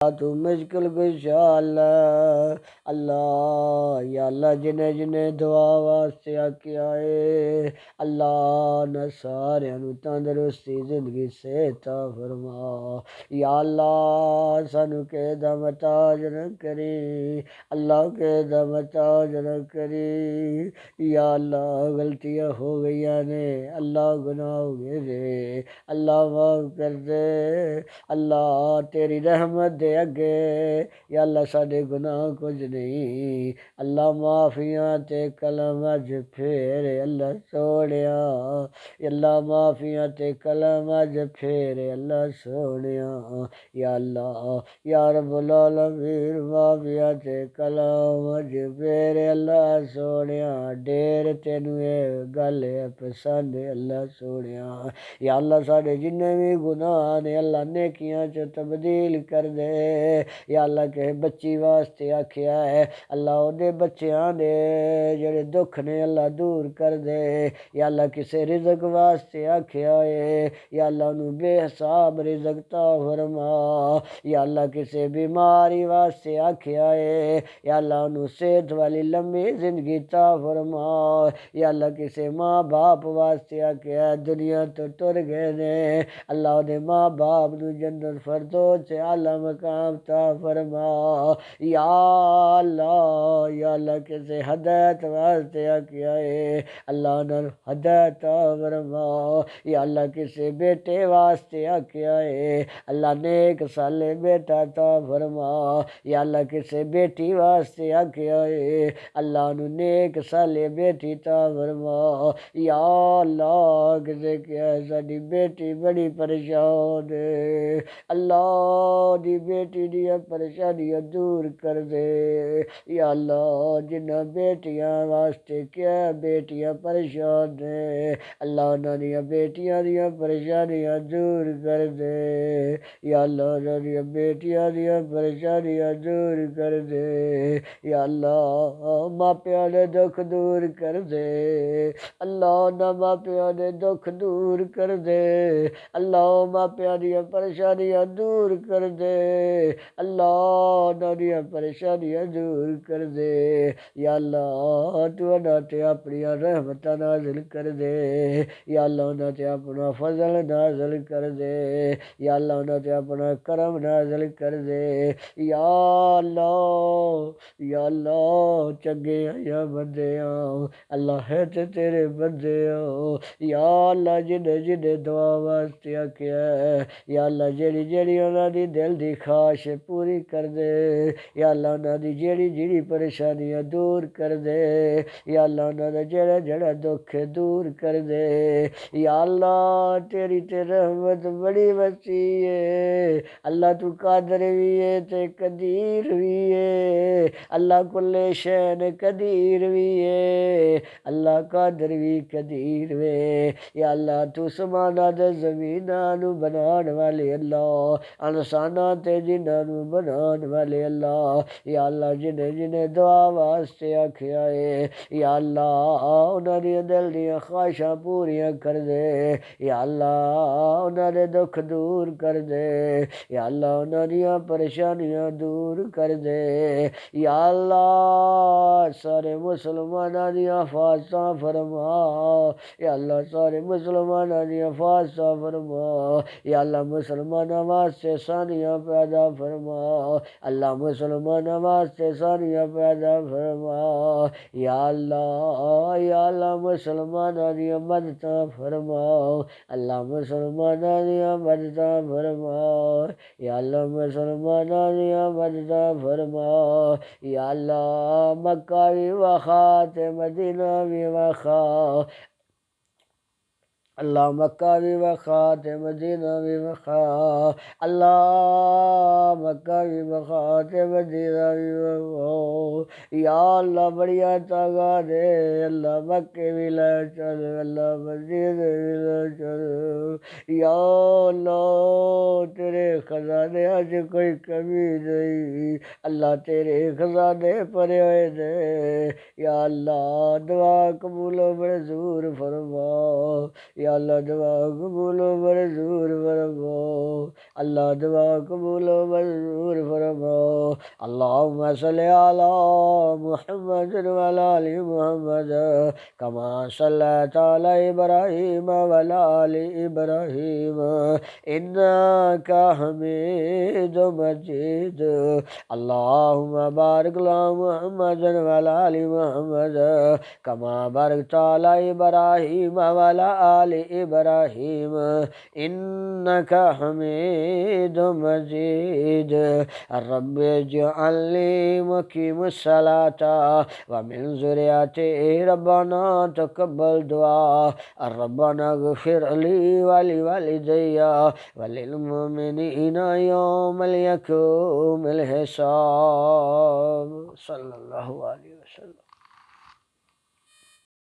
تو مشکل کشا اللہ اللہ یا اللہ جنہیں جنہیں دعا واسطے آکیا ہے اللہ نہ سارے تندرستی زندگی سے عطا فرما یا اللہ سانو کے دا محتاج نہ کری اللہ کے دا محتاج نہ کری یا اللہ غلطیاں ہو گئی نے اللہ گناہ ہو گئے دے اللہ معاف کر دے اللہ تیری رحمت دے اگے یا اللہ ساڈے گناہ کچھ نہیں اللہ معافیاں تے کلم اج پھیرے اللہ سونیا اللہ معافیاں تے کلم اج پھیرے اللہ سونیا یا اللہ یا رب العالمین معافیاں تے کلم اج پھیرے اللہ سونیا ڈیر تینوں اے گل پسند اللہ سونیا یا اللہ ساڈے جنہیں بھی گناہ نے اللہ نیکیاں چ تبدیل کر دے یا اللہ کہ بچی واسطے آکھیا ہے اللہ او دے بچیاں دے جڑے دکھ نے اللہ دور کر دے یا اللہ کسے رزق واسطے آکھیا ہے یا اللہ انہوں بے حساب رزق عطا فرما یا اللہ کسے بیماری واسطے آکھیا ہے یا اللہ انہوں صحت والی لمبی زندگی عطا فرما یا اللہ کسے ماں باپ واسطے آکھیا ہے دنیا تو ٹر گئے نے اللہ دے ماں باپ نو جنت فردوس اعلی مقام عطا فرما یا اللہ کسے ہدایت واسطے آکھیا ہے اللہ نال ہدایت عطا فرما یا اللہ کسے بیٹے واسطے آکھیا ہے اللہ نیک صالح بیٹا عطا فرما یا اللہ کسے بیٹی واسطے آکھیا ہے اللہ نو نیک صالح بیٹی عطا فرما یا اللہ کسے کیا ساڈی بیٹی بڑی پریشان ہے اللہ دی بیٹی دیا پریشانیاں دور کر دے یا اللہ جنہ بیٹیاں واسطے کیا بیٹیاں پریشان نے اللہ انہاں دیا بیٹیاں دیا پریشانیاں دور کر دے یا اللہ انہاں دیا بیٹیاں دیا پریشانیاں دور کر دے یا اللہ ماپیاں دے دکھ دور کر دے اللہ نہ ماپیاں دے دکھ دور کر دے اللہ ماپیاں دیا پریشانیاں دور کر دے اللہ نہ دیا پریشانیاں دور کر دے یا اللہ تو انہاں تے اپنی رحمتاں نازل کر دے یا اللہ انہاں تے اپنا فضل نازل کر دے یا اللہ انہاں تے اپنا کرم نازل کر دے یا اللہ چنگے یا بندے اللہ ہے تے تیرے بندے یا اللہ جنہیں جنہیں دعا واسطے آکھیا ہے یا اللہ جیڑی جیڑی انہاں دی دل دی خواہش پوری کر دے یا اللہ انہاں دی جیڑی جیڑی پریشانیاں دور کر دے یا اللہ انہاں دا جڑا جڑا دکھ دور کر دے یا اللہ تیری تے رحمت بڑی وسیع ہے اللہ تو قادر بھی ہے تے قدیر بھی ہے اللہ کل شین قدیر بھی ہے اللہ قادر بھی قدیر وے یا اللہ تو سمانا دے زمیناں نو بنان والے اللہ انساناں تے جنہاں نو بنان والے اللہ یا اللہ جنہیں جنہیں دعا واسطے آکھیا ہے یا اللہ انہاں دی دل دیاں خواہشاں پوریاں کر دے یا اللہ انہاں دے دکھ دور کر دے یا اللہ انہاں دیاں پریشانیاں دور کر دے یا اللہ سارے مسلماناں دیاں حفاظتاں فرما یا اللہ سارے مسلماناں دیاں حفاظتاں فرما یا اللہ مسلماناں واسطے ثانیاں پیدا فرما اللہ مسلماناں واسطے ثانیاں پیدا فرما یا اللہ مسلماناں دیاں مدداں فرما اللہ مسلماناں دیاں مدداں فرما یا اللہ مسلماناں دیاں مدداں فرما یا اللہ مکہ بھی وخا تے مدینہ بھی وخا اللہ مکہ بھی وخا تے مدینہ بھی وخا اللہ مکہ بھی وخا تے مدینہ بھی وخا یا اللہ بڑیا تاگا دے اللہ مکے بھی لے چل اللہ مدینہ بھی لے چل یا اللہ تیرے خزانے آج کوئی کمی نہیں اللہ تیرے خزانے پڑے ہوئے دے یا اللہ دعا قبول و منظور فرما یا یا اللہ دعا قبول و منظور فرماؤ، اللہ دعا قبول و منظور فرماؤ۔ اللہم صلی علی محمد وعلی آل محمد کما صلیت علی ابراہیم وعلی آل ابراہیم انک حمید مجید۔ اللہم بارک علی محمد وعلی آل محمد کما بارکت علی ابراہیم وعلی آل ابراہیم انک حمید مجید۔ رب اجعلنی مقیم الصلاة ومن ذریتی ربنا تقبل دعا۔ ربنا اغفر لی ولوالدی وللمؤمنین یوم یقوم الحساب۔ صلی اللہ علیہ وسلم۔